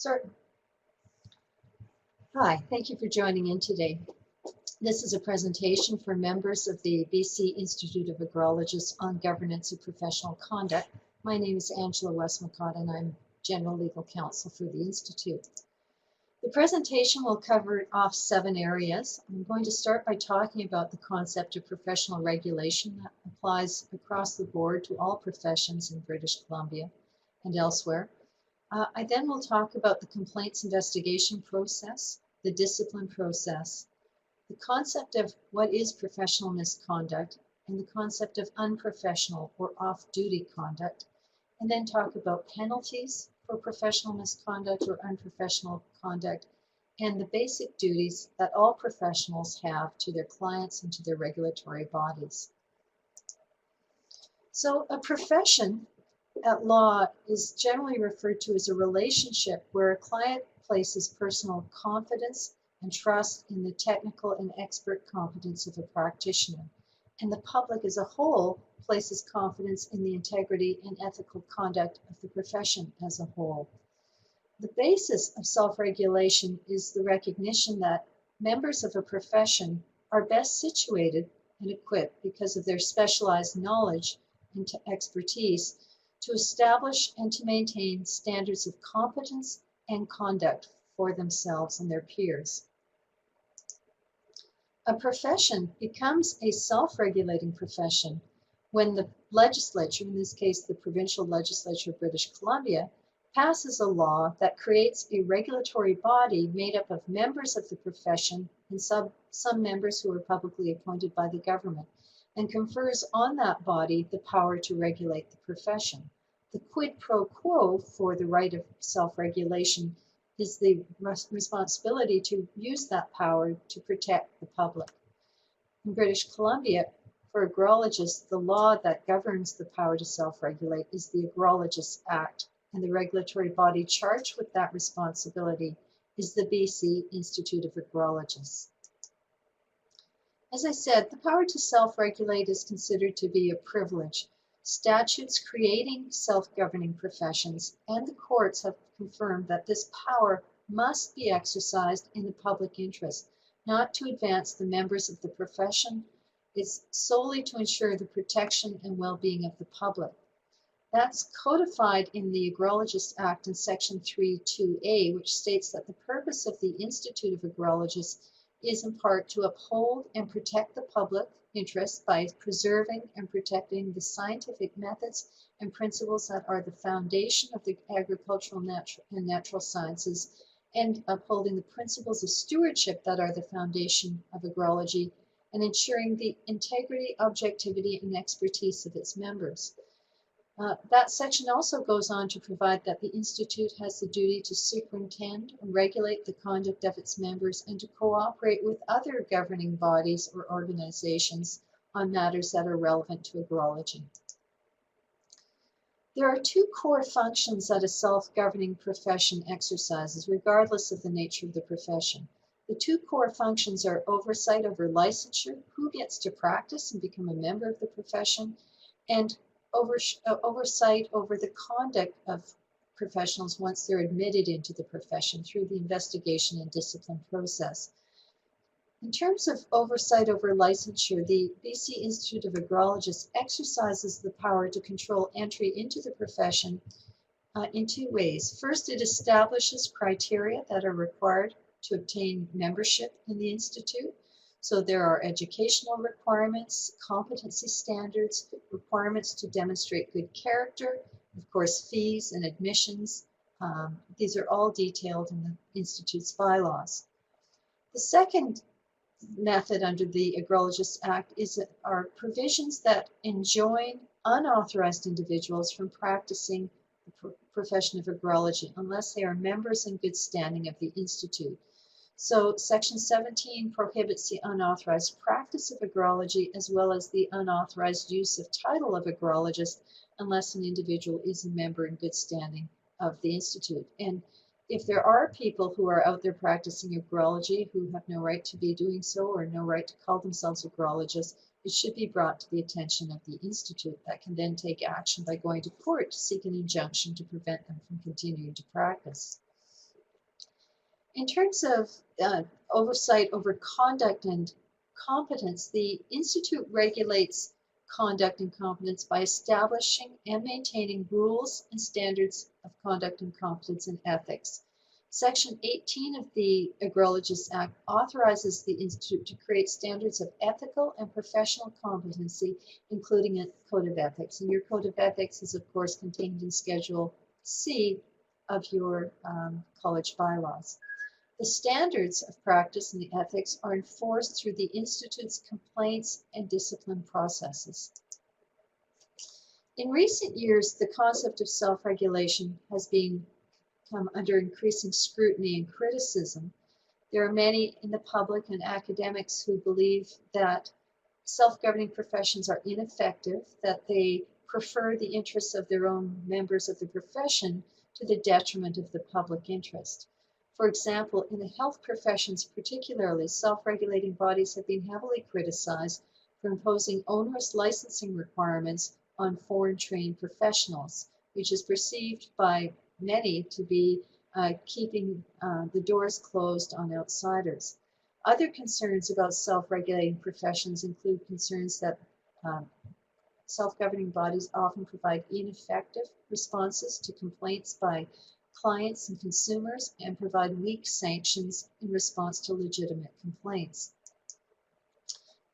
Certain. Hi, thank you for joining in today. This is a presentation for members of the BC Institute of Agrologists on Governance of Professional Conduct. My name is Angela Westmacott and I'm General Legal Counsel for the Institute. The presentation will cover off 7 areas. I'm going to start by talking about the concept of professional regulation that applies across the board to all professions in British Columbia and elsewhere. I then will talk about the complaints investigation process, the discipline process, the concept of what is professional misconduct, and the concept of unprofessional or off-duty conduct, and then talk about penalties for professional misconduct or unprofessional conduct, and the basic duties that all professionals have to their clients and to their regulatory bodies. So a profession at law is generally referred to as a relationship where a client places personal confidence and trust in the technical and expert competence of a practitioner, and the public as a whole places confidence in the integrity and ethical conduct of the profession as a whole. The basis of self-regulation is the recognition that members of a profession are best situated and equipped because of their specialized knowledge and expertise to establish and to maintain standards of competence and conduct for themselves and their peers. A profession becomes a self-regulating profession when the legislature, in this case the provincial legislature of British Columbia, passes a law that creates a regulatory body made up of members of the profession and some members who are publicly appointed by the government, and confers on that body the power to regulate the profession. The quid pro quo for the right of self-regulation is the responsibility to use that power to protect the public. In British Columbia, for agrologists, the law that governs the power to self-regulate is the Agrologists Act, and the regulatory body charged with that responsibility is the BC Institute of Agrologists. As I said, the power to self-regulate is considered to be a privilege. Statutes creating self-governing professions and the courts have confirmed that this power must be exercised in the public interest, not to advance the members of the profession. It's solely to ensure the protection and well-being of the public. That's codified in the Agrologists Act in Section 3(2)(a), which states that the purpose of the Institute of Agrologists is in part to uphold and protect the public interest by preserving and protecting the scientific methods and principles that are the foundation of the agricultural and natural sciences, and upholding the principles of stewardship that are the foundation of agrology, and ensuring the integrity, objectivity, and expertise of its members. That section also goes on to provide that the Institute has the duty to superintend and regulate the conduct of its members and to cooperate with other governing bodies or organizations on matters that are relevant to agrology. There are 2 core functions that a self-governing profession exercises, regardless of the nature of the profession. The 2 core functions are oversight over licensure, who gets to practice and become a member of the profession, and oversight over the conduct of professionals once they're admitted into the profession through the investigation and discipline process. In terms of oversight over licensure, the BC Institute of Agrologists exercises the power to control entry into the profession in 2 ways. First, it establishes criteria that are required to obtain membership in the Institute. So there are educational requirements, competency standards, requirements to demonstrate good character, of course fees and admissions. These are all detailed in the Institute's bylaws. The second method under the Agrologists Act are provisions that enjoin unauthorized individuals from practicing the profession of agrology unless they are members in good standing of the Institute. So Section 17 prohibits the unauthorized practice of agrology as well as the unauthorized use of title of agrologist unless an individual is a member in good standing of the Institute. And if there are people who are out there practicing agrology who have no right to be doing so or no right to call themselves agrologists, it should be brought to the attention of the Institute that can then take action by going to court to seek an injunction to prevent them from continuing to practice. In terms of oversight over conduct and competence, the Institute regulates conduct and competence by establishing and maintaining rules and standards of conduct and competence and ethics. Section 18 of the Agrologists Act authorizes the Institute to create standards of ethical and professional competency, including a code of ethics. And your code of ethics is, of course, contained in Schedule C of your college bylaws. The standards of practice and the ethics are enforced through the Institute's complaints and discipline processes. In recent years, the concept of self-regulation has come under increasing scrutiny and criticism. There are many in the public and academics who believe that self-governing professions are ineffective, that they prefer the interests of their own members of the profession to the detriment of the public interest. For example, in the health professions particularly, self-regulating bodies have been heavily criticized for imposing onerous licensing requirements on foreign-trained professionals, which is perceived by many to be keeping the doors closed on outsiders. Other concerns about self-regulating professions include concerns that self-governing bodies often provide ineffective responses to complaints by clients and consumers and provide weak sanctions in response to legitimate complaints.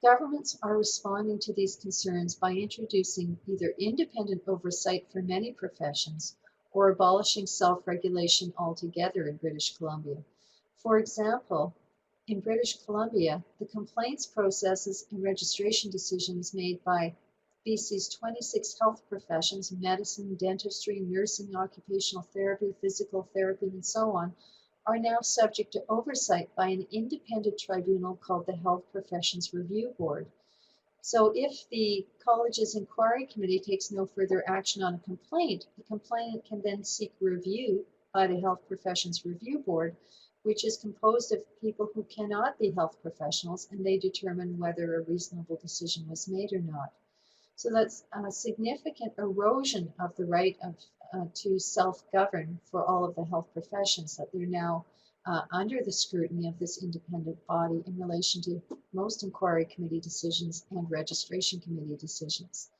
Governments are responding to these concerns by introducing either independent oversight for many professions or abolishing self-regulation altogether in British Columbia. For example, in British Columbia, the complaints processes and registration decisions made by BC's 26 health professions, medicine, dentistry, nursing, occupational therapy, physical therapy, and so on, are now subject to oversight by an independent tribunal called the Health Professions Review Board. So if the college's inquiry committee takes no further action on a complaint, the complainant can then seek review by the Health Professions Review Board, which is composed of people who cannot be health professionals, and they determine whether a reasonable decision was made or not. So that's a significant erosion of the right to self-govern for all of the health professions, that they're now under the scrutiny of this independent body in relation to most inquiry committee decisions and registration committee decisions.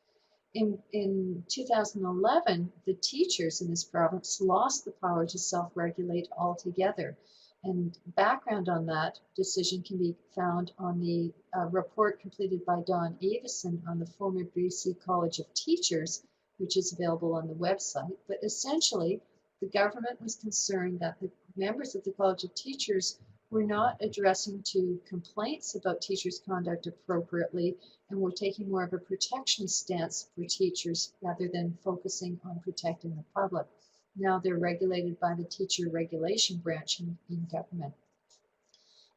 In 2011, the teachers in this province lost the power to self-regulate altogether. And background on that decision can be found on the report completed by Don Avison on the former BC College of Teachers, which is available on the website. But essentially, the government was concerned that the members of the College of Teachers were not addressing to complaints about teachers' conduct appropriately and were taking more of a protectionist stance for teachers rather than focusing on protecting the public. Now they're regulated by the teacher regulation branch in government.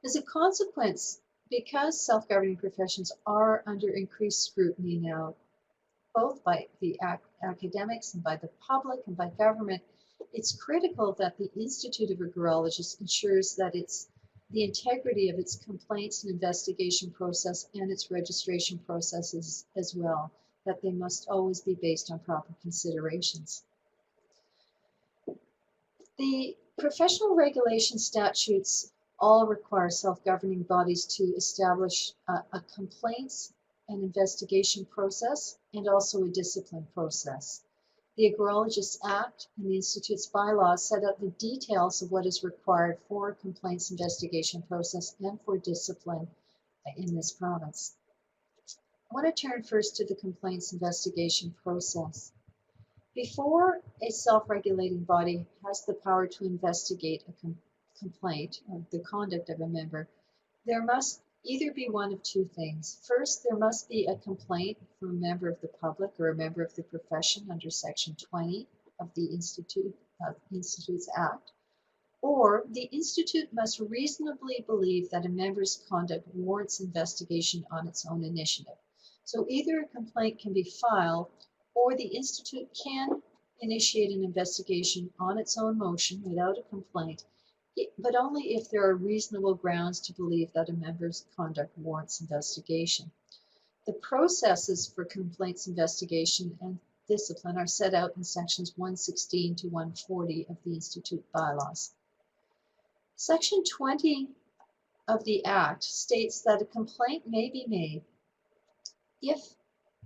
As a consequence, because self-governing professions are under increased scrutiny now, both by the academics and by the public and by government, it's critical that the Institute of Agrologists ensures that the integrity of its complaints and investigation process and its registration processes as well, that they must always be based on proper considerations. The professional regulation statutes all require self-governing bodies to establish a complaints and investigation process and also a discipline process. The Agrologists Act and the Institute's bylaws set out the details of what is required for a complaints investigation process and for discipline in this province. I want to turn first to the complaints investigation process. Before a self-regulating body has the power to investigate a complaint or the conduct of a member, there must either be one of two things. First, there must be a complaint from a member of the public or a member of the profession under Section 20 of the Institute's Act, or the Institute must reasonably believe that a member's conduct warrants investigation on its own initiative. So either a complaint can be filed or the Institute can initiate an investigation on its own motion without a complaint, but only if there are reasonable grounds to believe that a member's conduct warrants investigation. The processes for complaints investigation and discipline are set out in sections 116 to 140 of the Institute bylaws. Section 20 of the Act states that a complaint may be made if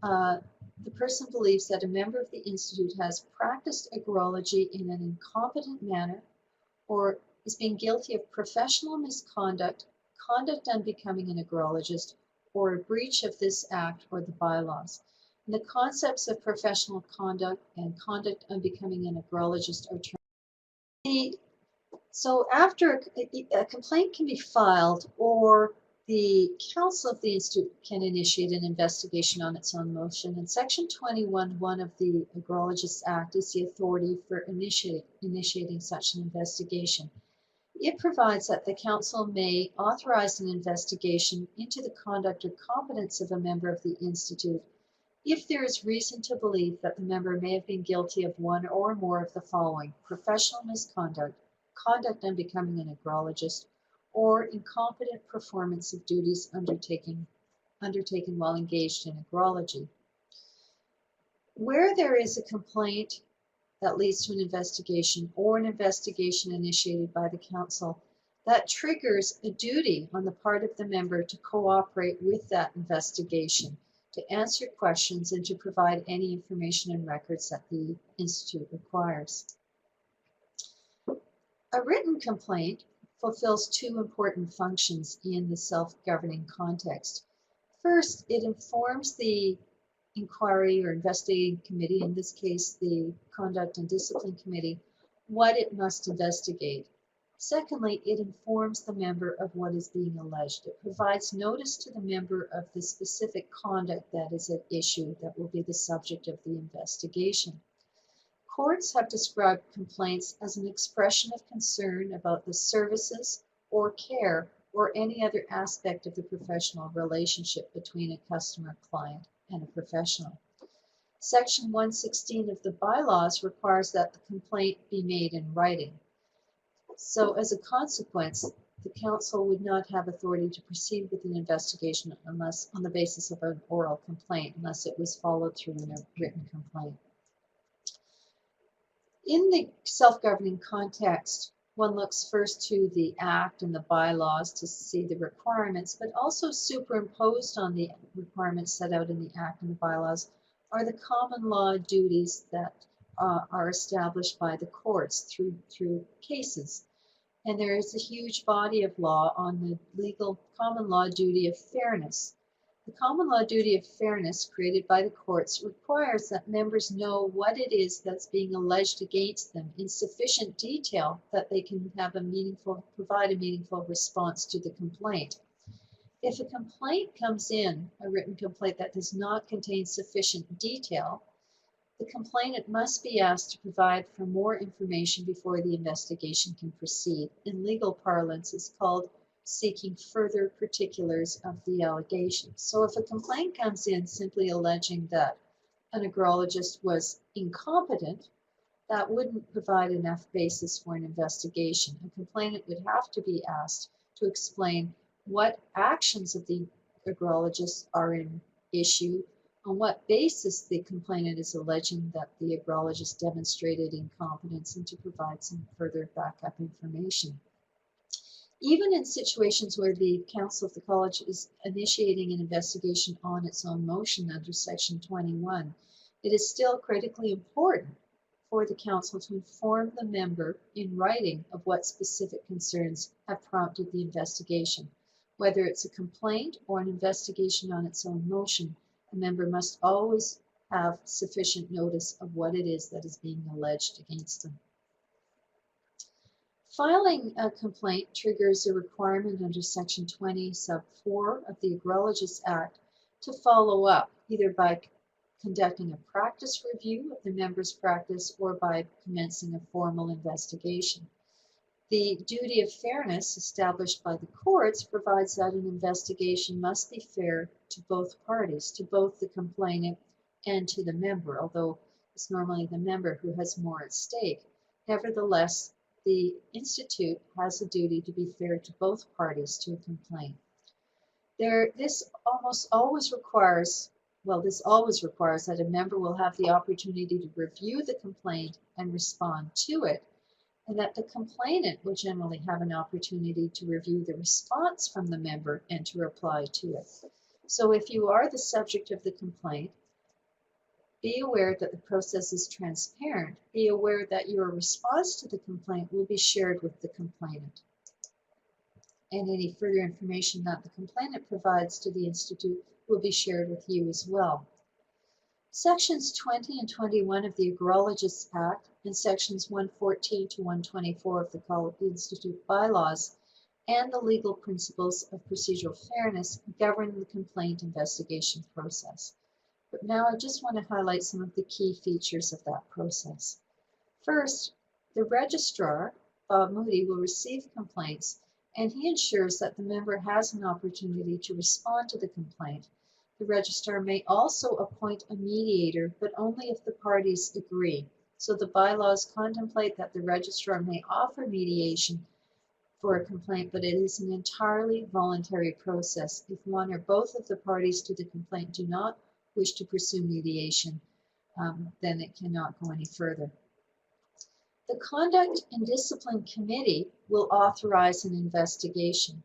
the person believes that a member of the Institute has practiced agrology in an incompetent manner or is being guilty of professional misconduct, conduct unbecoming an agrologist, or a breach of this Act or the bylaws. And the concepts of professional conduct and conduct unbecoming an agrologist are termed. So after a complaint can be filed, or the Council of the Institute can initiate an investigation on its own motion, and Section 21(1) of the Agrologists Act is the authority for initiating such an investigation. It provides that the Council may authorize an investigation into the conduct or competence of a member of the Institute if there is reason to believe that the member may have been guilty of one or more of the following: professional misconduct, conduct unbecoming an agrologist, or incompetent performance of duties undertaken while engaged in agrology. Where there is a complaint that leads to an investigation or an investigation initiated by the Council, that triggers a duty on the part of the member to cooperate with that investigation, to answer questions, and to provide any information and records that the Institute requires. A written complaint fulfills two important functions in the self-governing context. First, it informs the inquiry or investigating committee, in this case the Conduct and Discipline Committee, what it must investigate. Secondly, it informs the member of what is being alleged. It provides notice to the member of the specific conduct that is at issue that will be the subject of the investigation. Courts have described complaints as an expression of concern about the services or care or any other aspect of the professional relationship between a customer, client, and a professional. Section 116 of the bylaws requires that the complaint be made in writing. So as a consequence, the Council would not have authority to proceed with an investigation unless on the basis of an oral complaint, unless it was followed through in a written complaint. In the self-governing context, one looks first to the Act and the bylaws to see the requirements, but also superimposed on the requirements set out in the Act and the bylaws are the common law duties that are established by the courts through cases. And there is a huge body of law on the legal common law duty of fairness. The common law duty of fairness created by the courts requires that members know what it is that's being alleged against them in sufficient detail that they can have provide a meaningful response to the complaint. If a complaint comes in, a written complaint that does not contain sufficient detail, the complainant must be asked to provide for more information before the investigation can proceed. In legal parlance, it's called seeking further particulars of the allegations. So if a complaint comes in simply alleging that an agrologist was incompetent, that wouldn't provide enough basis for an investigation. A complainant would have to be asked to explain what actions of the agrologist are in issue, on what basis the complainant is alleging that the agrologist demonstrated incompetence, and to provide some further backup information. Even in situations where the Council of the College is initiating an investigation on its own motion under Section 21, it is still critically important for the Council to inform the member in writing of what specific concerns have prompted the investigation. Whether it's a complaint or an investigation on its own motion, a member must always have sufficient notice of what it is that is being alleged against them. Filing a complaint triggers a requirement under Section 20, Sub 4 of the Agrologists Act to follow up, either by conducting a practice review of the member's practice or by commencing a formal investigation. The duty of fairness established by the courts provides that an investigation must be fair to both parties, to both the complainant and to the member, although it's normally the member who has more at stake. Nevertheless, the Institute has a duty to be fair to both parties to a complaint. This always requires that a member will have the opportunity to review the complaint and respond to it. and that the complainant will generally have an opportunity to review the response from the member and to reply to it. So if you are the subject of the complaint, be aware that the process is transparent. Be aware that your response to the complaint will be shared with the complainant. And any further information that the complainant provides to the Institute will be shared with you as well. Sections 20 and 21 of the Agrologists Act and Sections 114 to 124 of the Institute Bylaws and the legal principles of procedural fairness govern the complaint investigation process. But now I just want to highlight some of the key features of that process. First, the registrar, Bob Moody, will receive complaints and he ensures that the member has an opportunity to respond to the complaint. The registrar may also appoint a mediator, but only if the parties agree. So the bylaws contemplate that the registrar may offer mediation for a complaint, but it is an entirely voluntary process. If one or both of the parties to the complaint do not wish to pursue mediation, then it cannot go any further. The Conduct and Discipline Committee will authorize an investigation.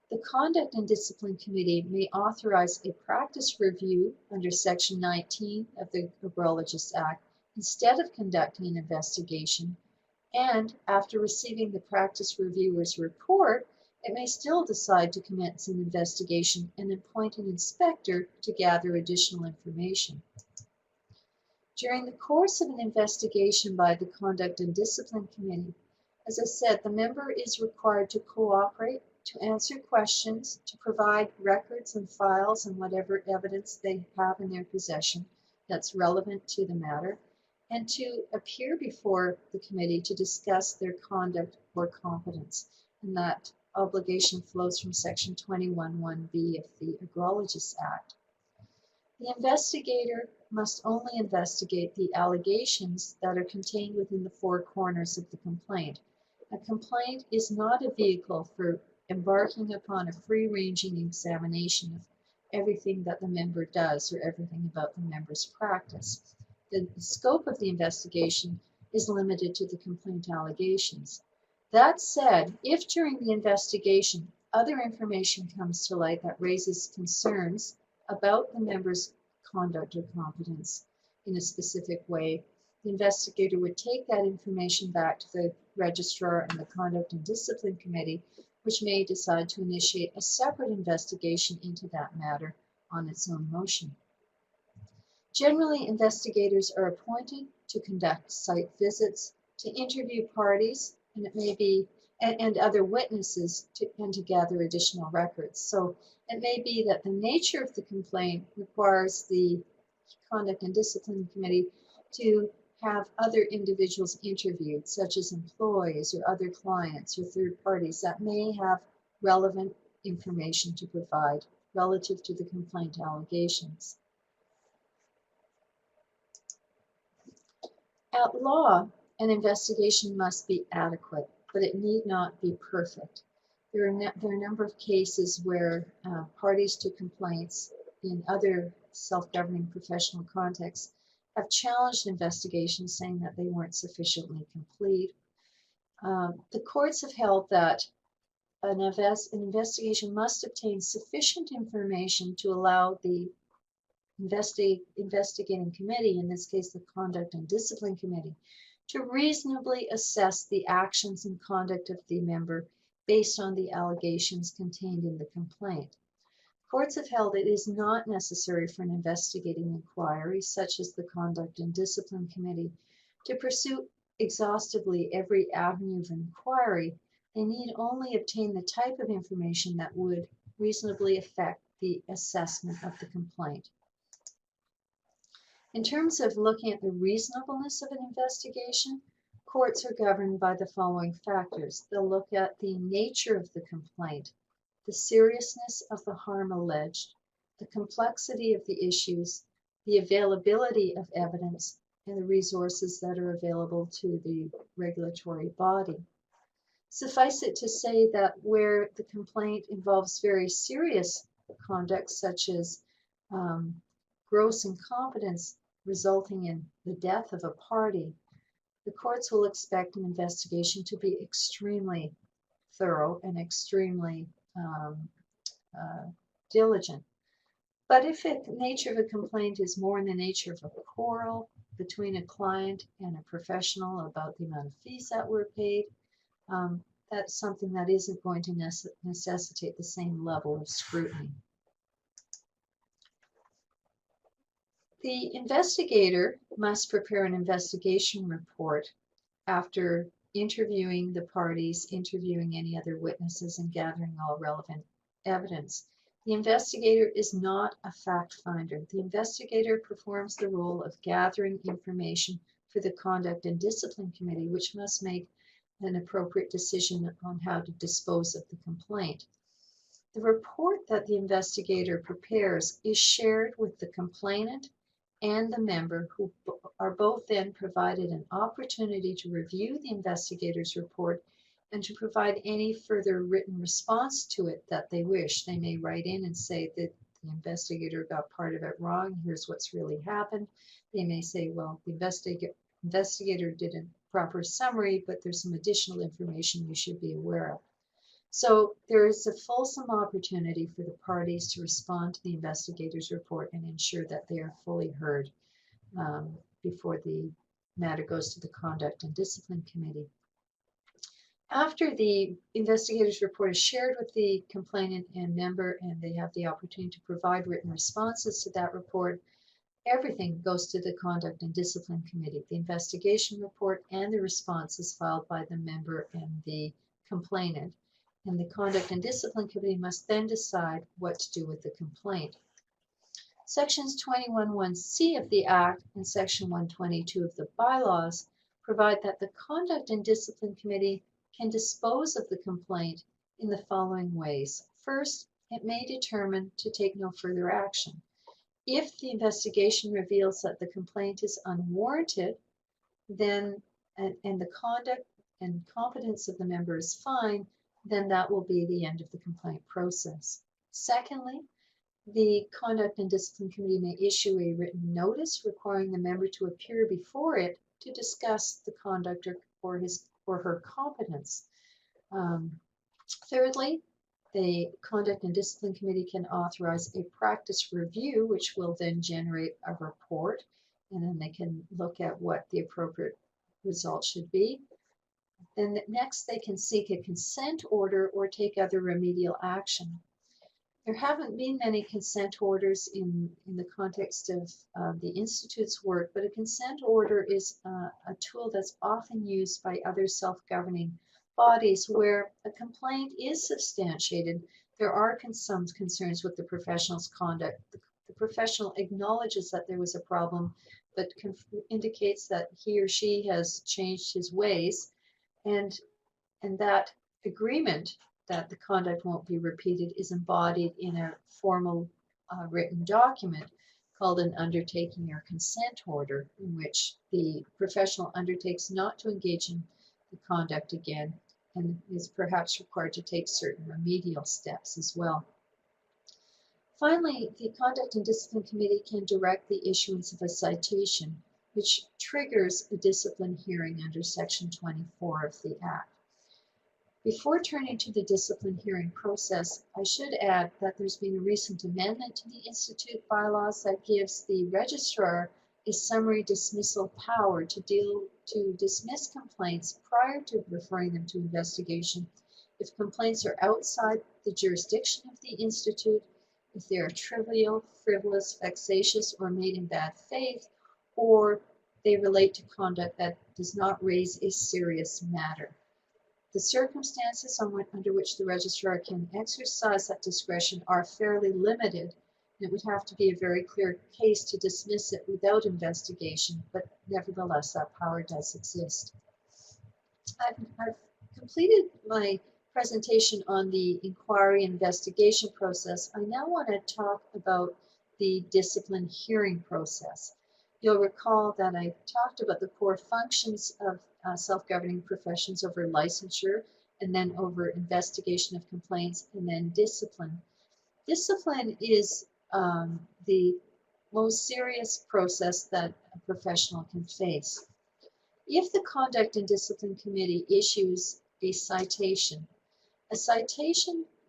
The Conduct and Discipline Committee may authorize a practice review under Section 19 of the Agrologists Act instead of conducting an investigation, and after receiving the practice reviewer's report, it may still decide to commence an investigation and appoint an inspector to gather additional information. During the course of an investigation by the Conduct and Discipline Committee, as I said, the member is required to cooperate, to answer questions, to provide records and files and whatever evidence they have in their possession that's relevant to the matter, and to appear before the committee to discuss their conduct or competence. And that obligation flows from Section 21(1)(b) of the Agrologists Act. The investigator must only investigate the allegations that are contained within the four corners of the complaint. A complaint is not a vehicle for embarking upon a free-ranging examination of everything that the member does or everything about the member's practice. The scope of the investigation is limited to the complaint allegations. That said, if during the investigation other information comes to light that raises concerns about the member's conduct or competence in a specific way, the investigator would take that information back to the registrar and the Conduct and Discipline Committee, which may decide to initiate a separate investigation into that matter on its own motion. Generally, investigators are appointed to conduct site visits, to interview parties, and it may be and other witnesses and to gather additional records. So it may be that the nature of the complaint requires the Conduct and Discipline Committee to have other individuals interviewed, such as employees or other clients or third parties that may have relevant information to provide relative to the complaint allegations. At law, an investigation must be adequate, but it need not be perfect. There are a number of cases where parties to complaints in other self-governing professional contexts have challenged investigations, saying that they weren't sufficiently complete. The courts have held that an investigation must obtain sufficient information to allow the investigating committee, in this case the Conduct and Discipline Committee, to reasonably assess the actions and conduct of the member based on the allegations contained in the complaint. Courts have held it is not necessary for an investigating inquiry, such as the Conduct and Discipline Committee, to pursue exhaustively every avenue of inquiry. They need only obtain the type of information that would reasonably affect the assessment of the complaint. In terms of looking at the reasonableness of an investigation, courts are governed by the following factors. They'll look at the nature of the complaint, the seriousness of the harm alleged, the complexity of the issues, the availability of evidence, and the resources that are available to the regulatory body. Suffice it to say that where the complaint involves very serious conduct, such as gross incompetence resulting in the death of a party, the courts will expect an investigation to be extremely thorough and extremely diligent. But if the nature of a complaint is more in the nature of a quarrel between a client and a professional about the amount of fees that were paid, that's something that isn't going to necessitate the same level of scrutiny. The investigator must prepare an investigation report after interviewing the parties, interviewing any other witnesses, and gathering all relevant evidence. The investigator is not a fact finder. The investigator performs the role of gathering information for the Conduct and Discipline Committee, which must make an appropriate decision on how to dispose of the complaint. The report that the investigator prepares is shared with the complainant and the member, who are both then provided an opportunity to review the investigator's report and to provide any further written response to it that they wish. They may write in and say that the investigator got part of it wrong, here's what's really happened. They may say, well, the investigator did a proper summary, but there's some additional information you should be aware of. So there is a fulsome opportunity for the parties to respond to the investigator's report and ensure that they are fully heard before the matter goes to the Conduct and Discipline Committee. After the investigator's report is shared with the complainant and member, and they have the opportunity to provide written responses to that report, everything goes to the Conduct and Discipline Committee. The investigation report and the response is filed by the member and the complainant. And the Conduct and Discipline Committee must then decide what to do with the complaint. Sections 21(1)(c) of the Act and Section 122 of the Bylaws provide that the Conduct and Discipline Committee can dispose of the complaint in the following ways. First, it may determine to take no further action. If the investigation reveals that the complaint is unwarranted, then and the conduct and competence of the member is fine, then that will be the end of the complaint process. Secondly, the Conduct and Discipline Committee may issue a written notice requiring the member to appear before it to discuss the conduct or his or her competence. Thirdly, the Conduct and Discipline Committee can authorize a practice review, which will then generate a report, and then they can look at what the appropriate result should be. Then next, they can seek a consent order or take other remedial action. There haven't been many consent orders in the context of the Institute's work, but a consent order is a tool that's often used by other self-governing bodies where a complaint is substantiated. There are some concerns with the professional's conduct. The professional acknowledges that there was a problem, but indicates that he or she has changed his ways, and that agreement that the conduct won't be repeated is embodied in a formal written document called an undertaking or consent order, in which the professional undertakes not to engage in the conduct again and is perhaps required to take certain remedial steps as well. Finally, the Conduct and Discipline Committee can direct the issuance of a citation, which triggers a discipline hearing under Section 24 of the Act. Before turning to the discipline hearing process, I should add that there's been a recent amendment to the Institute bylaws that gives the registrar a summary dismissal power to dismiss complaints prior to referring them to investigation if complaints are outside the jurisdiction of the Institute, if they are trivial, frivolous, vexatious, or made in bad faith, or they relate to conduct that does not raise a serious matter. The circumstances under which the registrar can exercise that discretion are fairly limited. It would have to be a very clear case to dismiss it without investigation, but nevertheless, that power does exist. I've completed my presentation on the inquiry investigation process. I now want to talk about the discipline hearing process. You'll recall that I talked about the core functions of self-governing professions over licensure, and then over investigation of complaints, and then discipline. Discipline is the most serious process that a professional can face. If the Conduct and Discipline Committee issues a citation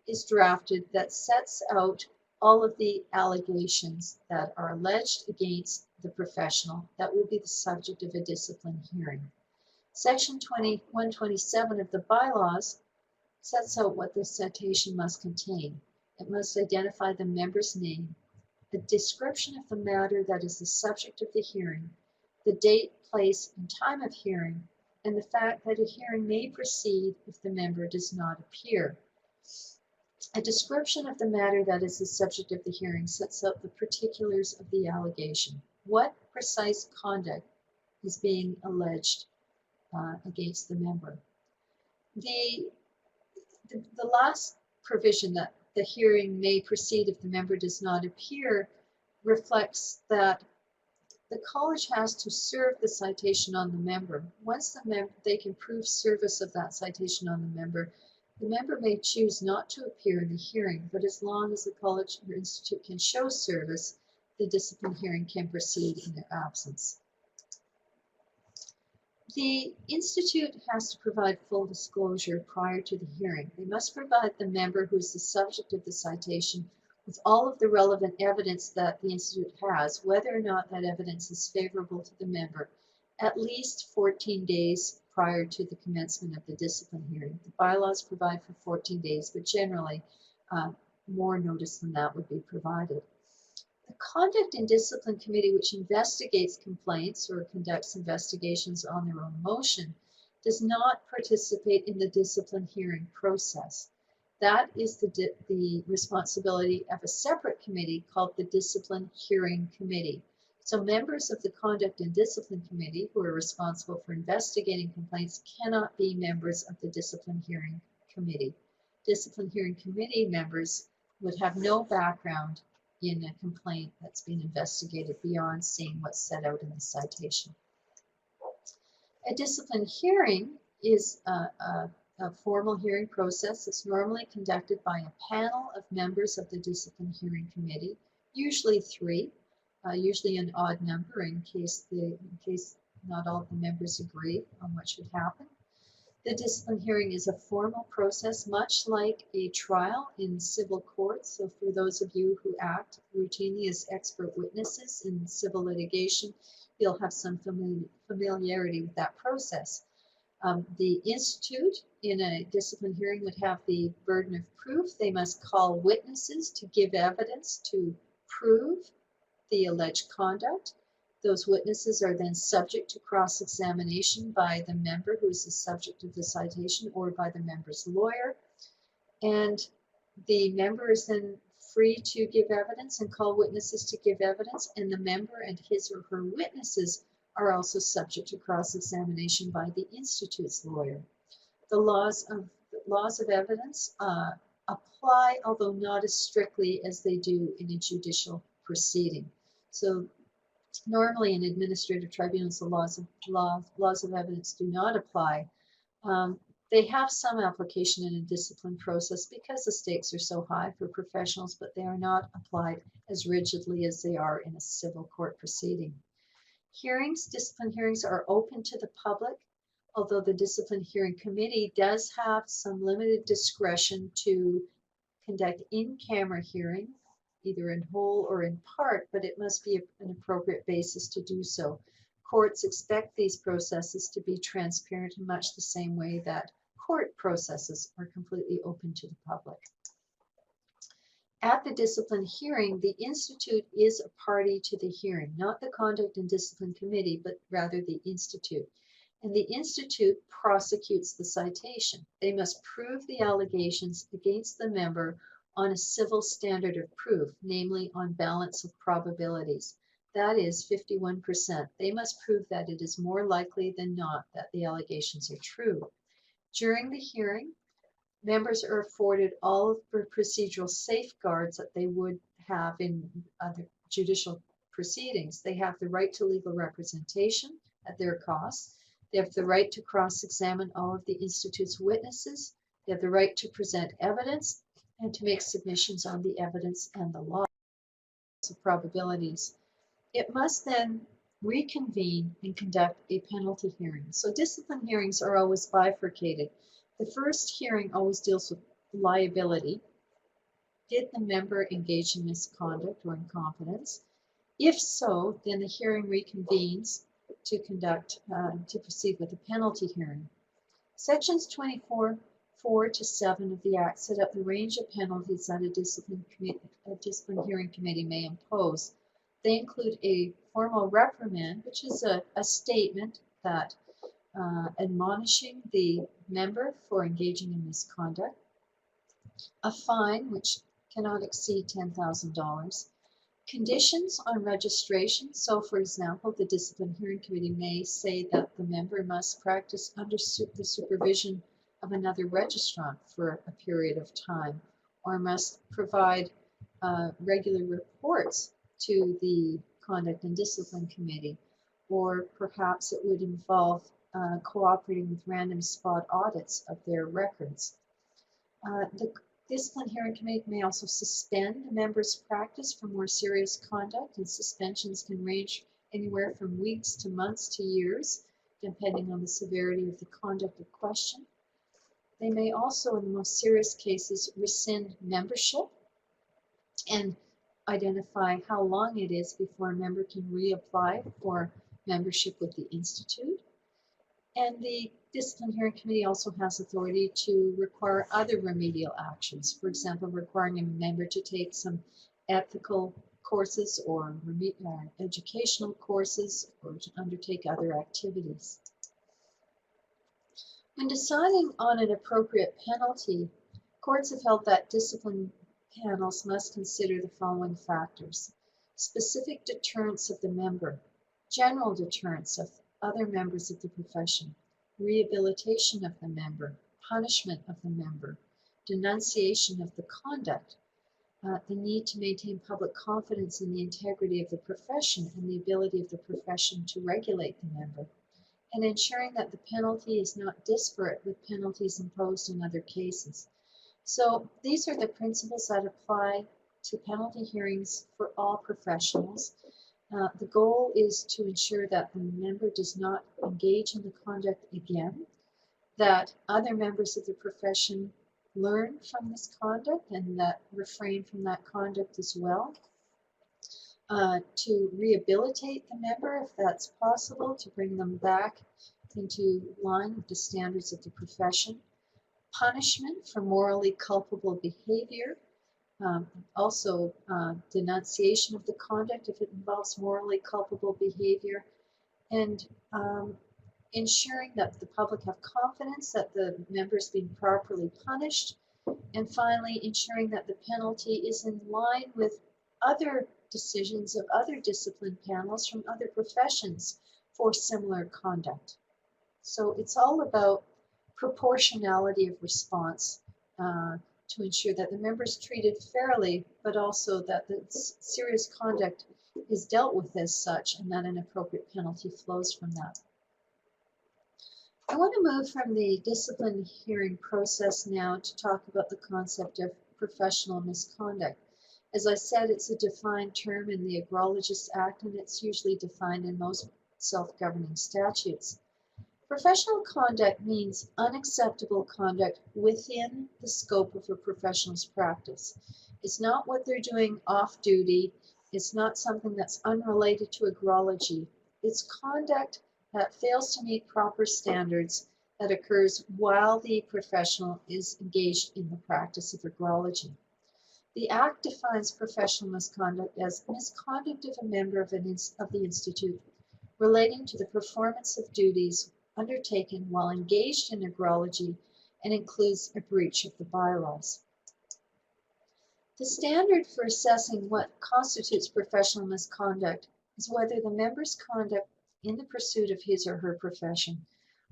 is drafted that sets out all of the allegations that are alleged against the professional that will be the subject of a discipline hearing. Section 127 of the bylaws sets out what the citation must contain. It must identify the member's name, a description of the matter that is the subject of the hearing, the date, place, and time of hearing, and the fact that a hearing may proceed if the member does not appear. A description of the matter that is the subject of the hearing sets out the particulars of the allegation. What precise conduct is being alleged against the member? The last provision, that the hearing may proceed if the member does not appear, reflects that the college has to serve the citation on the member. Once they can prove service of that citation on the member may choose not to appear in the hearing, but as long as the college or institute can show service, the discipline hearing can proceed in their absence. The institute has to provide full disclosure prior to the hearing. They must provide the member who is the subject of the citation with all of the relevant evidence that the institute has, whether or not that evidence is favorable to the member, at least 14 days prior to the commencement of the discipline hearing. The bylaws provide for 14 days, but generally more notice than that would be provided. The Conduct and Discipline Committee, which investigates complaints or conducts investigations on their own motion, does not participate in the discipline hearing process. That is the responsibility of a separate committee called the Discipline Hearing Committee. So members of the Conduct and Discipline Committee who are responsible for investigating complaints cannot be members of the Discipline Hearing Committee. Discipline Hearing Committee members would have no background in a complaint that's been investigated beyond seeing what's set out in the citation. A discipline hearing is a formal hearing process that's normally conducted by a panel of members of the Discipline Hearing Committee, usually 3, usually an odd number in case not all the members agree on what should happen. The discipline hearing is a formal process, much like a trial in civil courts. So for those of you who act routinely as expert witnesses in civil litigation, you'll have some familiarity with that process. The institute in a discipline hearing would have the burden of proof. They must call witnesses to give evidence to prove the alleged conduct. Those witnesses are then subject to cross-examination by the member who is the subject of the citation or by the member's lawyer. And the member is then free to give evidence and call witnesses to give evidence, and the member and his or her witnesses are also subject to cross-examination by the institute's lawyer. The laws of evidence apply, although not as strictly as they do in a judicial proceeding. So normally in administrative tribunals, the laws of evidence do not apply. They have some application in a discipline process because the stakes are so high for professionals, but they are not applied as rigidly as they are in a civil court proceeding. Discipline hearings are open to the public, although the Discipline Hearing Committee does have some limited discretion to conduct in-camera hearings, either in whole or in part, but it must be an appropriate basis to do so. Courts expect these processes to be transparent in much the same way that court processes are completely open to the public. At the discipline hearing, the institute is a party to the hearing, not the Conduct and Discipline Committee, but rather the institute. And the institute prosecutes the citation. They must prove the allegations against the member on a civil standard of proof, namely on balance of probabilities. That is 51%. They must prove that it is more likely than not that the allegations are true. During the hearing, members are afforded all of the procedural safeguards that they would have in other judicial proceedings. They have the right to legal representation at their cost. They have the right to cross-examine all of the institute's witnesses. They have the right to present evidence and to make submissions on the evidence and the law of probabilities. It must then reconvene, and conduct a penalty hearing. So discipline hearings are always bifurcated. The first hearing always deals with liability. Did the member engage in misconduct or incompetence? If so, then the hearing reconvenes to proceed with a penalty hearing. Sections 24(4) to 7 of the Act set up the range of penalties that a discipline hearing committee may impose. They include a formal reprimand, which is a statement that admonishing the member for engaging in misconduct, a fine which cannot exceed $10,000, conditions on registration. So, for example, the discipline hearing committee may say that the member must practice under the supervision of another registrant for a period of time, or must provide regular reports to the Conduct and Discipline Committee, or perhaps it would involve cooperating with random spot audits of their records. The Discipline Hearing Committee may also suspend a member's practice for more serious conduct, and suspensions can range anywhere from weeks to months to years, depending on the severity of the conduct in question. They may also, in the most serious cases, rescind membership and identify how long it is before a member can reapply for membership with the Institute. And the Discipline Hearing Committee also has authority to require other remedial actions, for example, requiring a member to take some ethical courses or educational courses, or to undertake other activities. When deciding on an appropriate penalty, courts have held that discipline panels must consider the following factors: specific deterrence of the member, general deterrence of other members of the profession, rehabilitation of the member, punishment of the member, denunciation of the conduct, the need to maintain public confidence in the integrity of the profession and the ability of the profession to regulate the member, and ensuring that the penalty is not disparate with penalties imposed in other cases. So these are the principles that apply to penalty hearings for all professionals. The goal is to ensure that the member does not engage in the conduct again, that other members of the profession learn from this conduct and that refrain from that conduct as well, to rehabilitate the member if that's possible, to bring them back into line with the standards of the profession, punishment for morally culpable behavior, also denunciation of the conduct if it involves morally culpable behavior, and ensuring that the public have confidence that the member is being properly punished, and finally ensuring that the penalty is in line with other decisions of other discipline panels from other professions for similar conduct. So it's all about proportionality of response to ensure that the member is treated fairly, but also that the serious conduct is dealt with as such and that an appropriate penalty flows from that. I want to move from the discipline hearing process now to talk about the concept of professional misconduct. As I said, it's a defined term in the Agrologist Act, and it's usually defined in most self-governing statutes. Professional conduct means unacceptable conduct within the scope of a professional's practice. It's not what they're doing off duty. It's not something that's unrelated to agrology. It's conduct that fails to meet proper standards that occurs while the professional is engaged in the practice of agrology. The Act defines professional misconduct as misconduct of a member of the Institute relating to the performance of duties undertaken while engaged in agrology, and includes a breach of the bylaws. The standard for assessing what constitutes professional misconduct is whether the member's conduct in the pursuit of his or her profession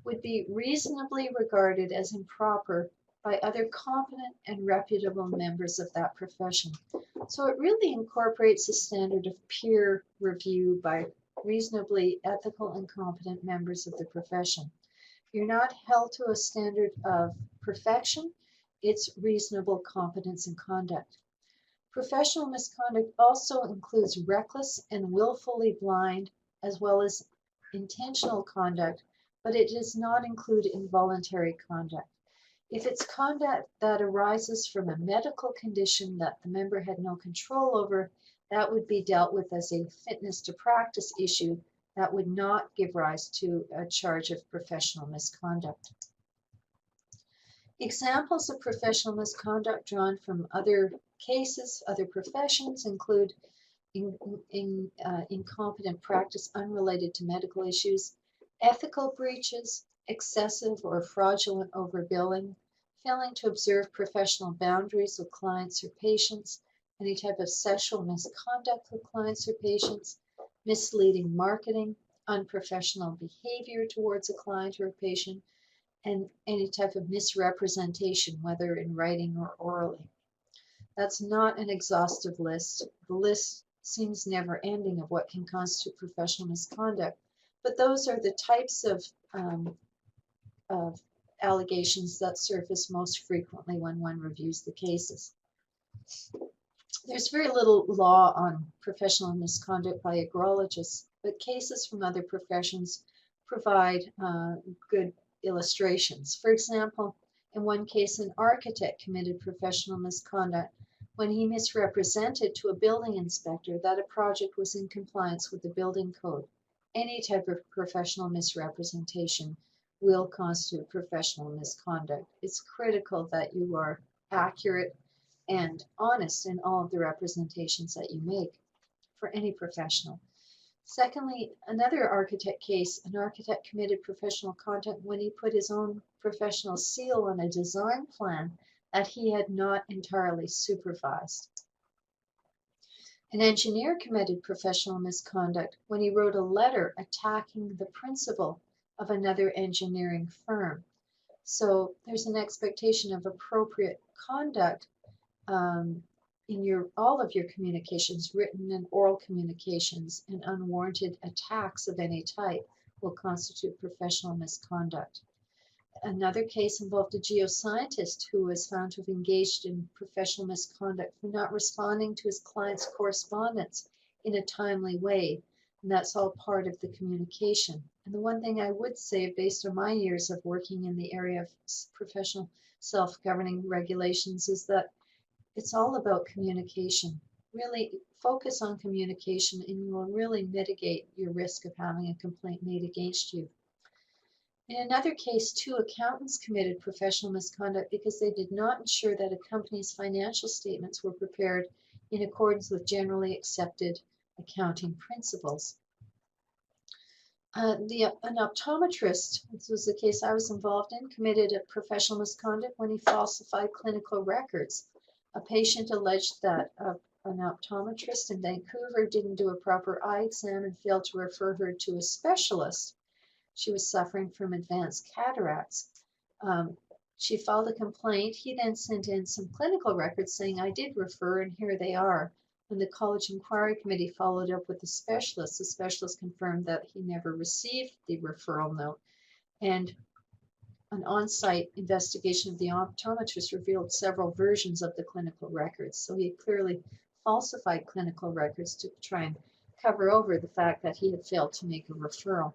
would be reasonably regarded as improper by other competent and reputable members of that profession. So it really incorporates a standard of peer review by reasonably ethical and competent members of the profession. You're not held to a standard of perfection, it's reasonable competence and conduct. Professional misconduct also includes reckless and willfully blind as well as intentional conduct, but it does not include involuntary conduct. If it's conduct that arises from a medical condition that the member had no control over, that would be dealt with as a fitness to practice issue that would not give rise to a charge of professional misconduct. Examples of professional misconduct drawn from other cases, other professions include incompetent practice unrelated to medical issues, ethical breaches, excessive or fraudulent overbilling, failing to observe professional boundaries with clients or patients, any type of sexual misconduct with clients or patients, misleading marketing, unprofessional behavior towards a client or a patient, and any type of misrepresentation, whether in writing or orally. That's not an exhaustive list. The list seems never ending of what can constitute professional misconduct, but those are the types of allegations that surface most frequently when one reviews the cases. There's very little law on professional misconduct by agrologists, but cases from other professions provide good illustrations. For example, in one case, an architect committed professional misconduct when he misrepresented to a building inspector that a project was in compliance with the building code. Any type of professional misrepresentation will constitute professional misconduct. It's critical that you are accurate and honest in all of the representations that you make for any professional. Secondly, another architect case, an architect committed professional conduct when he put his own professional seal on a design plan that he had not entirely supervised. An engineer committed professional misconduct when he wrote a letter attacking the principal of another engineering firm. So there's an expectation of appropriate conduct in all of your communications, written and oral communications, and unwarranted attacks of any type will constitute professional misconduct. Another case involved a geoscientist who was found to have engaged in professional misconduct for not responding to his client's correspondence in a timely way, and that's all part of the communication. And the one thing I would say, based on my years of working in the area of professional self-governing regulations, is that it's all about communication. Really focus on communication and you will really mitigate your risk of having a complaint made against you. In another case, 2 accountants committed professional misconduct because they did not ensure that a company's financial statements were prepared in accordance with generally accepted accounting principles. An optometrist, this was the case I was involved in, committed a professional misconduct when he falsified clinical records. A patient alleged that an optometrist in Vancouver didn't do a proper eye exam and failed to refer her to a specialist. She was suffering from advanced cataracts. She filed a complaint. He then sent in some clinical records saying, I did refer and here they are. When the college inquiry committee followed up with the specialist confirmed that he never received the referral note. And an on-site investigation of the optometrist revealed several versions of the clinical records. So he clearly falsified clinical records to try and cover over the fact that he had failed to make a referral.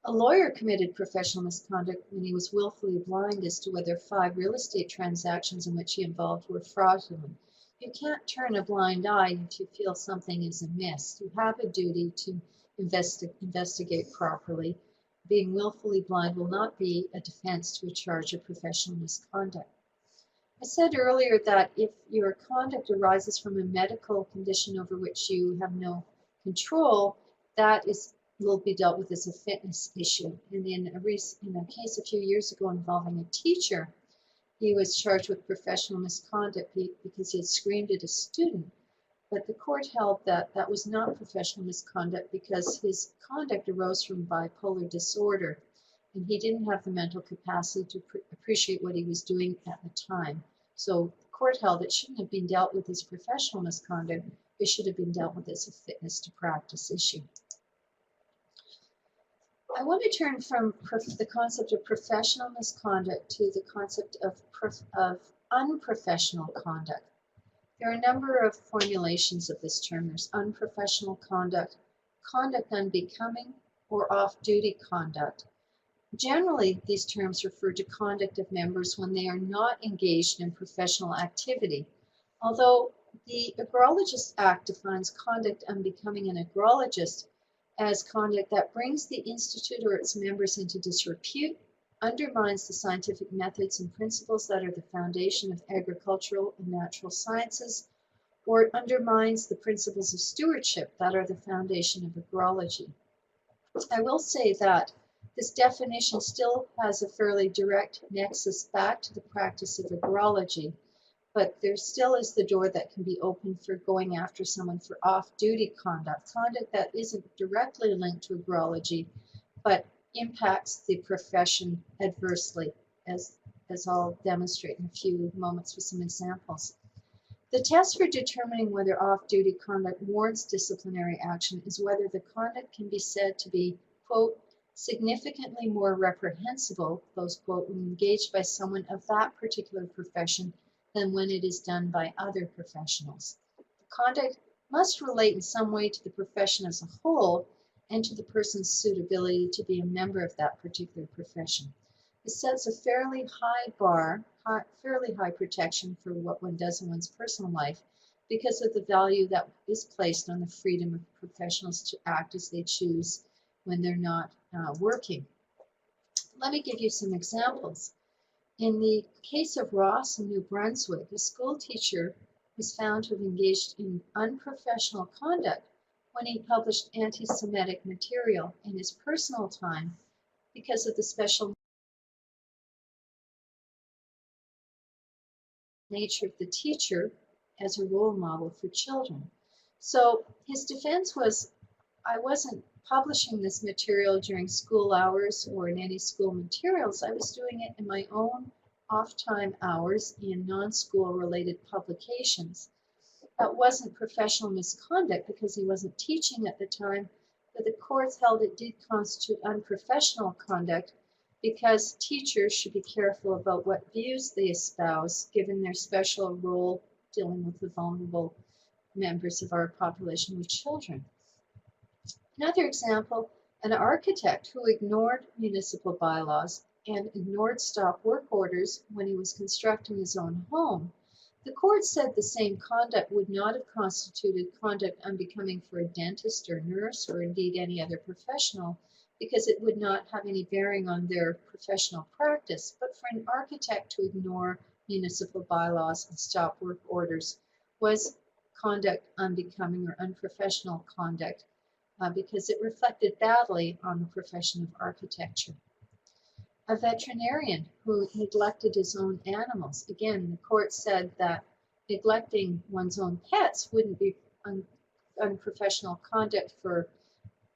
A lawyer committed professional misconduct when he was willfully blind as to whether 5 real estate transactions in which he involved were fraudulent. You can't turn a blind eye if you feel something is amiss. You have a duty to investigate properly. Being willfully blind will not be a defense to a charge of professional misconduct. I said earlier that if your conduct arises from a medical condition over which you have no control, that will be dealt with as a fitness issue. And in a case a few years ago involving a teacher, he was charged with professional misconduct because he had screamed at a student. But the court held that that was not professional misconduct because his conduct arose from bipolar disorder, and he didn't have the mental capacity to appreciate what he was doing at the time. So the court held it shouldn't have been dealt with as professional misconduct. It should have been dealt with as a fitness to practice issue. I want to turn from the concept of professional misconduct to the concept of unprofessional conduct. There are a number of formulations of this term. There's unprofessional conduct, conduct unbecoming, or off-duty conduct. Generally, these terms refer to conduct of members when they are not engaged in professional activity, although the Agrologist Act defines conduct unbecoming an agrologist as conduct that brings the institute or its members into disrepute, undermines the scientific methods and principles that are the foundation of agricultural and natural sciences, or it undermines the principles of stewardship that are the foundation of agrology. I will say that this definition still has a fairly direct nexus back to the practice of agrology, but there still is the door that can be opened for going after someone for off-duty conduct, conduct that isn't directly linked to agrology, but impacts the profession adversely, as I'll demonstrate in a few moments with some examples. The test for determining whether off-duty conduct warrants disciplinary action is whether the conduct can be said to be, quote, significantly more reprehensible, close quote, when engaged by someone of that particular profession than when it is done by other professionals. The conduct must relate in some way to the profession as a whole and to the person's suitability to be a member of that particular profession. This sets a fairly high bar, fairly high protection for what one does in one's personal life because of the value that is placed on the freedom of professionals to act as they choose when they're not working. Let me give you some examples. In the case of Ross in New Brunswick, a school teacher was found to have engaged in unprofessional conduct when he published anti-Semitic material in his personal time because of the special nature of the teacher as a role model for children. So his defense was, I wasn't publishing this material during school hours or in any school materials. I was doing it in my own off-time hours in non-school related publications. That wasn't professional misconduct because he wasn't teaching at the time, but the courts held it did constitute unprofessional conduct because teachers should be careful about what views they espouse given their special role dealing with the vulnerable members of our population with children. Another example, an architect who ignored municipal bylaws and ignored stop work orders when he was constructing his own home. The court said the same conduct would not have constituted conduct unbecoming for a dentist or nurse or indeed any other professional because it would not have any bearing on their professional practice, but for an architect to ignore municipal bylaws and stop work orders was conduct unbecoming or unprofessional conduct because it reflected badly on the profession of architecture. A veterinarian who neglected his own animals. Again, the court said that neglecting one's own pets wouldn't be unprofessional conduct for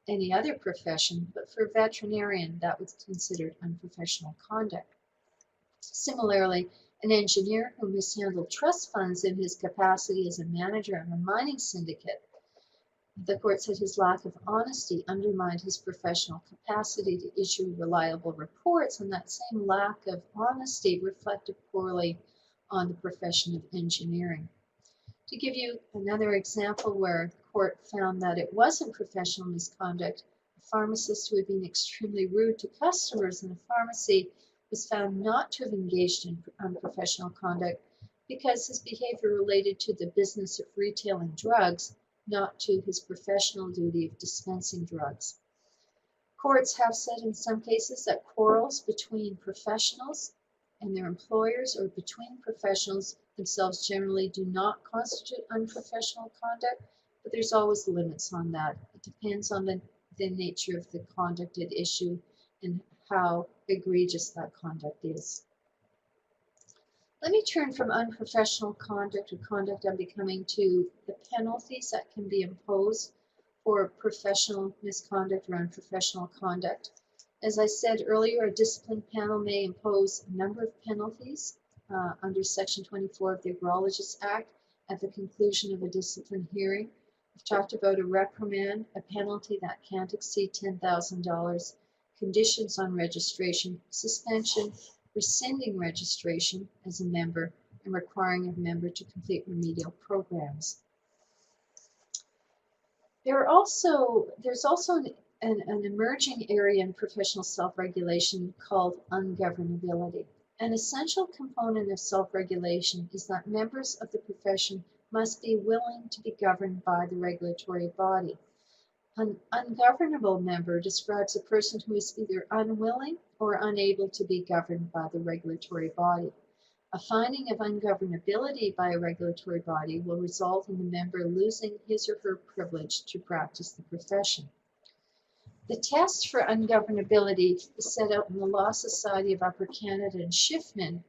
any other profession, but for a veterinarian, that was considered unprofessional conduct. Similarly, an engineer who mishandled trust funds in his capacity as a manager of a mining syndicate. The court said his lack of honesty undermined his professional capacity to issue reliable reports, and that same lack of honesty reflected poorly on the profession of engineering. To give you another example where the court found that it wasn't professional misconduct, a pharmacist who had been extremely rude to customers in a pharmacy was found not to have engaged in unprofessional conduct because his behavior related to the business of retailing drugs, not to his professional duty of dispensing drugs. Courts have said in some cases that quarrels between professionals and their employers or between professionals themselves generally do not constitute unprofessional conduct, but there's always limits on that. It depends on the nature of the conduct at issue and how egregious that conduct is. Let me turn from unprofessional conduct or conduct unbecoming to the penalties that can be imposed for professional misconduct or unprofessional conduct. As I said earlier, a discipline panel may impose a number of penalties under Section 24 of the Agrologist Act at the conclusion of a discipline hearing. We've talked about a reprimand, a penalty that can't exceed $10,000, conditions on registration, suspension, rescinding registration as a member, and requiring a member to complete remedial programs. There's also an emerging area in professional self-regulation called ungovernability. An essential component of self-regulation is that members of the profession must be willing to be governed by the regulatory body. An ungovernable member describes a person who is either unwilling or unable to be governed by the regulatory body. A finding of ungovernability by a regulatory body will result in the member losing his or her privilege to practice the profession. The test for ungovernability is set out in the Law Society of Upper Canada and Schiffman.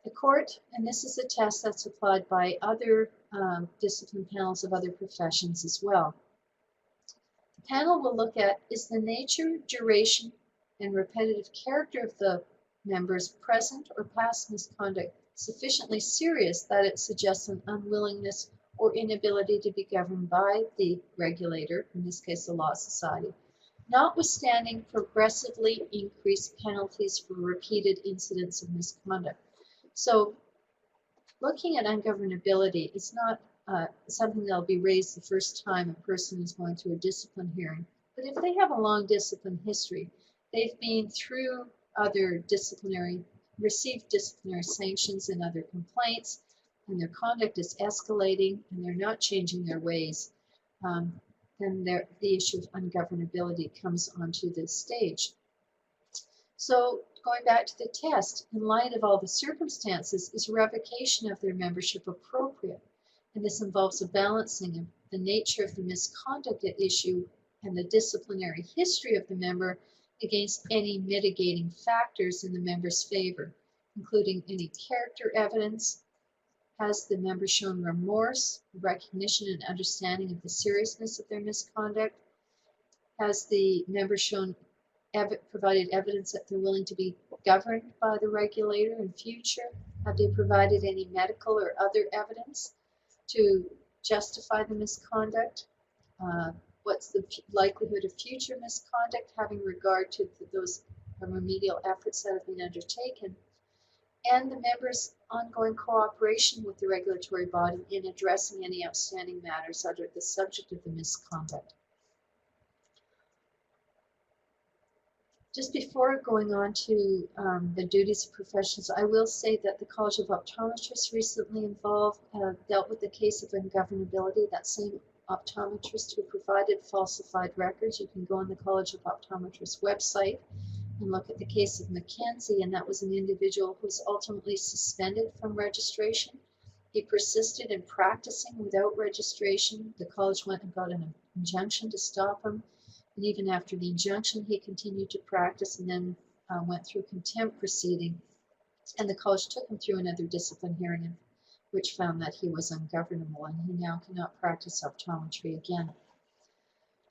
The court, and this is a test that's applied by other discipline panels of other professions as well. The panel will look at, is the nature, duration, and repetitive character of the member's present or past misconduct sufficiently serious that it suggests an unwillingness or inability to be governed by the regulator, in this case the Law Society, notwithstanding progressively increased penalties for repeated incidents of misconduct. So looking at ungovernability, it's not something that'll be raised the first time a person is going through a discipline hearing. But if they have a long discipline history, they've been through other received disciplinary sanctions and other complaints, and their conduct is escalating and they're not changing their ways, then the issue of ungovernability comes onto this stage. So going back to the test, in light of all the circumstances, is revocation of their membership appropriate? And this involves a balancing of the nature of the misconduct at issue and the disciplinary history of the member against any mitigating factors in the member's favor, including any character evidence. Has the member shown remorse, recognition, and understanding of the seriousness of their misconduct? Has the member provided evidence that they're willing to be governed by the regulator in future? Have they provided any medical or other evidence to justify the misconduct? What's the likelihood of future misconduct, having regard to those remedial efforts that have been undertaken? And the member's ongoing cooperation with the regulatory body in addressing any outstanding matters that are the subject of the misconduct. Just before going on to the duties of professionals, I will say that the College of Optometrists recently dealt with the case of ungovernability. That same optometrist who provided falsified records, you can go on the College of Optometrists website and look at the case of Mackenzie, and that was an individual who was ultimately suspended from registration. He persisted in practicing without registration. The college went and got an injunction to stop him. And even after the injunction, he continued to practice and then went through contempt proceeding. And the college took him through another discipline hearing, which found that he was ungovernable, and he now cannot practice optometry again.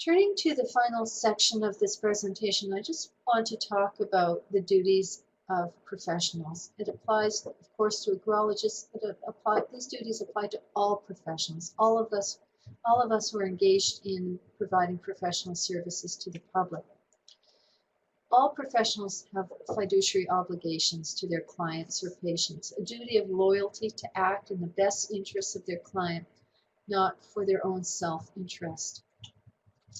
Turning to the final section of this presentation, I just want to talk about the duties of professionals. It applies, of course, to agrologists, but these duties apply to all professionals, all of us who are engaged in providing professional services to the public. All professionals have fiduciary obligations to their clients or patients, a duty of loyalty to act in the best interests of their client, not for their own self-interest.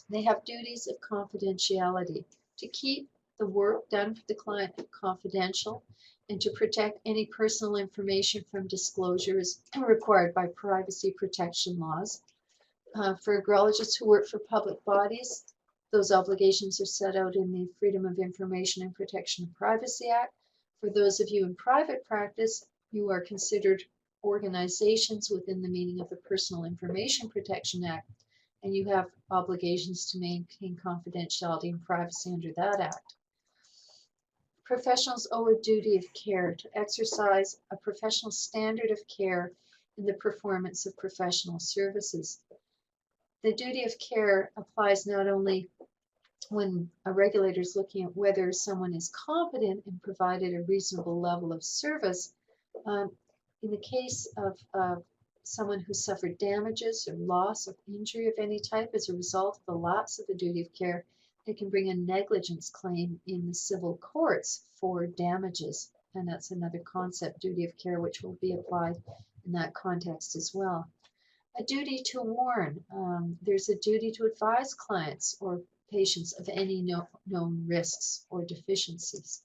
They have duties of confidentiality to keep the work done for the client confidential and to protect any personal information from disclosures required by privacy protection laws. For agrologists who work for public bodies, those obligations are set out in the Freedom of Information and Protection of Privacy Act. For those of you in private practice, you are considered organizations within the meaning of the Personal Information Protection Act, and you have obligations to maintain confidentiality and privacy under that act. Professionals owe a duty of care to exercise a professional standard of care in the performance of professional services. The duty of care applies not only when a regulator is looking at whether someone is competent and provided a reasonable level of service. In the case of someone who suffered damages or loss or injury of any type as a result of the lapse of a duty of care, they can bring a negligence claim in the civil courts for damages. And that's another concept, duty of care, which will be applied in that context as well. A duty to warn. There's a duty to advise clients or patients of any known risks or deficiencies.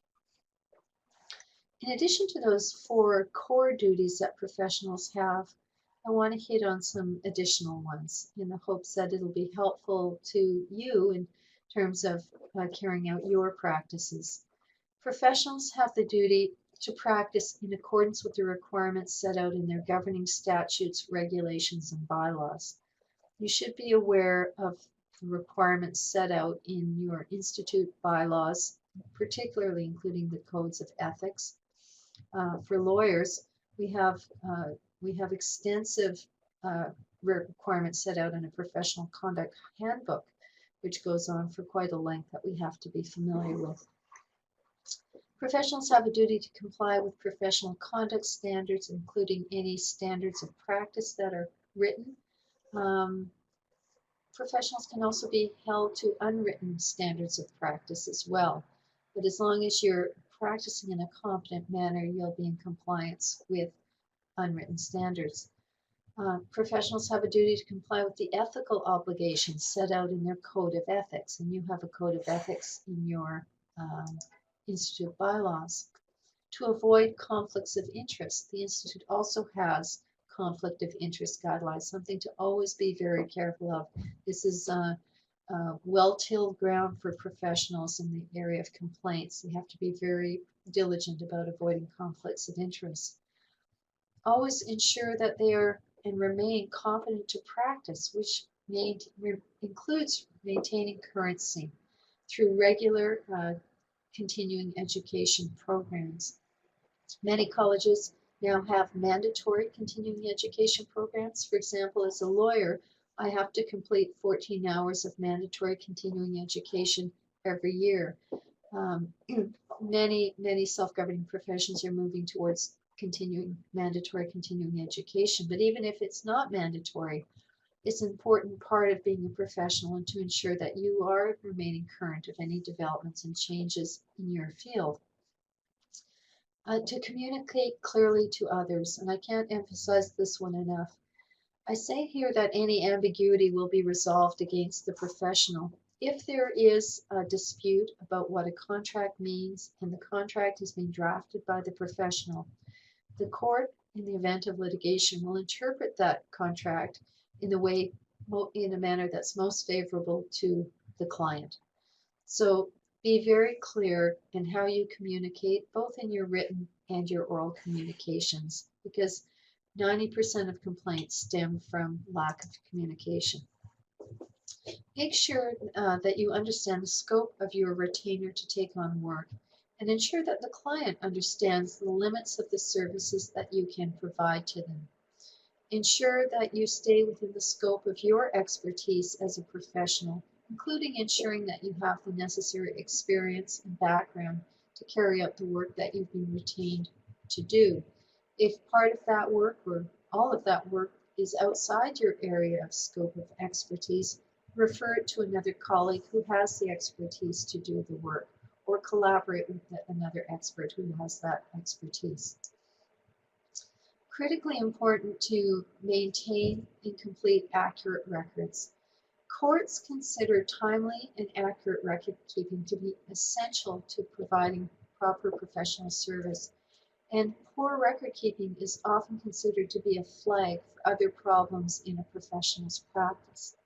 In addition to those 4 core duties that professionals have, I want to hit on some additional ones in the hopes that it'll be helpful to you in terms of carrying out your practices. Professionals have the duty to practice in accordance with the requirements set out in their governing statutes, regulations, and bylaws. You should be aware of the requirements set out in your institute bylaws, particularly including the codes of ethics. For lawyers, we have extensive requirements set out in a professional conduct handbook, which goes on for quite a length that we have to be familiar with. Professionals have a duty to comply with professional conduct standards, including any standards of practice that are written. Professionals can also be held to unwritten standards of practice as well. But as long as you're practicing in a competent manner, you'll be in compliance with unwritten standards. Professionals have a duty to comply with the ethical obligations set out in their code of ethics, and you have a code of ethics in your institute bylaws. To avoid conflicts of interest, the institute also has conflict of interest guidelines, something to always be very careful of. This is well-tilled ground for professionals in the area of complaints. They have to be very diligent about avoiding conflicts of interest. Always ensure that they are and remain competent to practice, which includes maintaining currency through regular continuing education programs. Many colleges now have mandatory continuing education programs. For example, as a lawyer, I have to complete 14 hours of mandatory continuing education every year. Many self-governing professions are moving towards mandatory continuing education, but even if it's not mandatory, it's an important part of being a professional and to ensure that you are remaining current of any developments and changes in your field. To communicate clearly to others, and I can't emphasize this one enough. I say here that any ambiguity will be resolved against the professional. If there is a dispute about what a contract means and the contract has been drafted by the professional, the court, in the event of litigation, will interpret that contract in a manner that's most favorable to the client. So be very clear in how you communicate, both in your written and your oral communications, because 90% of complaints stem from lack of communication. Make sure that you understand the scope of your retainer to take on work, and ensure that the client understands the limits of the services that you can provide to them. Ensure that you stay within the scope of your expertise as a professional, including ensuring that you have the necessary experience and background to carry out the work that you've been retained to do. If part of that work or all of that work is outside your area of scope of expertise, refer it to another colleague who has the expertise to do the work, or collaborate with another expert who has that expertise. Critically important to maintain and complete accurate records. Courts consider timely and accurate record keeping to be essential to providing proper professional service, and poor record keeping is often considered to be a flag for other problems in a professional's practice.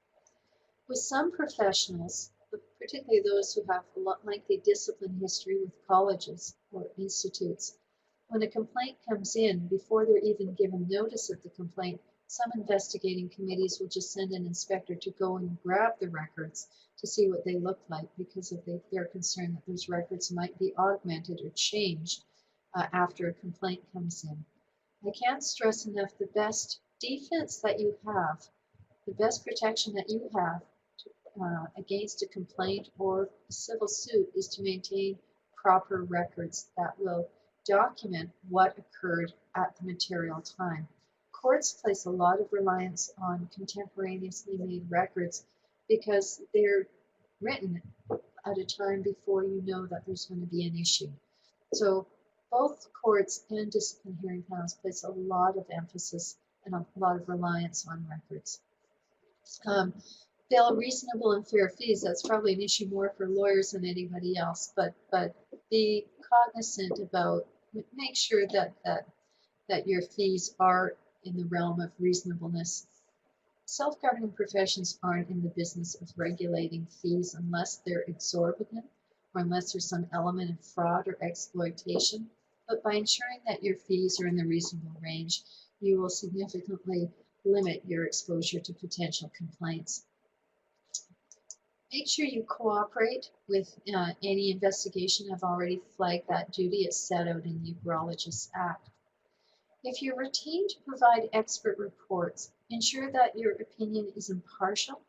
With some professionals, particularly those who have a lengthy discipline history with colleges or institutes, when a complaint comes in, before they're even given notice of the complaint, some investigating committees will just send an inspector to go and grab the records to see what they look like, because of their concern that those records might be augmented or changed after a complaint comes in. I can't stress enough the best defense that you have, the best protection that you have against a complaint or a civil suit is to maintain proper records that will document what occurred at the material time. Courts place a lot of reliance on contemporaneously made records because they're written at a time before you know that there's going to be an issue. So both courts and discipline hearing panels place a lot of emphasis and a lot of reliance on records. Bill reasonable and fair fees. That's probably an issue more for lawyers than anybody else, but be cognizant about, make sure that your fees are in the realm of reasonableness. Self-governing professions aren't in the business of regulating fees unless they're exorbitant or unless there's some element of fraud or exploitation. But by ensuring that your fees are in the reasonable range, you will significantly limit your exposure to potential complaints. Make sure you cooperate with any investigation. I've already flagged that duty. It's set out in the Agrologists Act. If you're retained to provide expert reports, ensure that your opinion is impartial,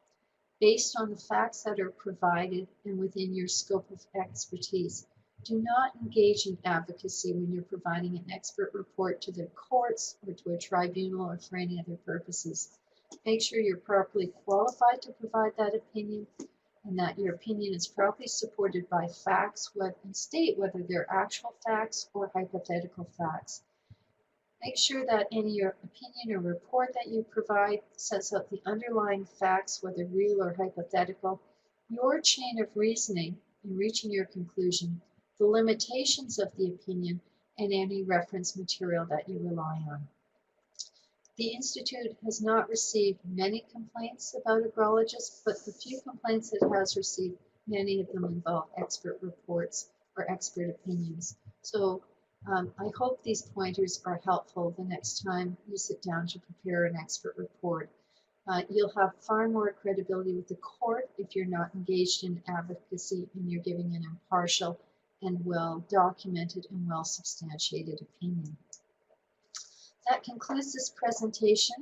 based on the facts that are provided and within your scope of expertise. Do not engage in advocacy when you're providing an expert report to the courts or to a tribunal or for any other purposes. Make sure you're properly qualified to provide that opinion and that your opinion is properly supported by facts and state whether they're actual facts or hypothetical facts. Make sure that any opinion or report that you provide sets out the underlying facts, whether real or hypothetical, your chain of reasoning in reaching your conclusion, the limitations of the opinion, and any reference material that you rely on. The Institute has not received many complaints about agrologists, but the few complaints it has received, many of them involve expert reports or expert opinions. So I hope these pointers are helpful the next time you sit down to prepare an expert report. You'll have far more credibility with the court if you're not engaged in advocacy and you're giving an impartial and well-documented and well-substantiated opinion. That concludes this presentation.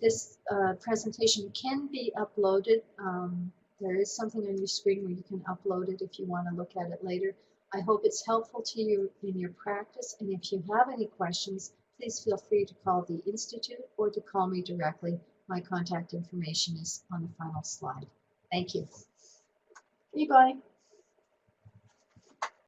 This presentation can be uploaded. There is something on your screen where you can upload it if you want to look at it later. I hope it's helpful to you in your practice, and if you have any questions, please feel free to call the Institute or to call me directly. My contact information is on the final slide. Thank you. Okay, bye.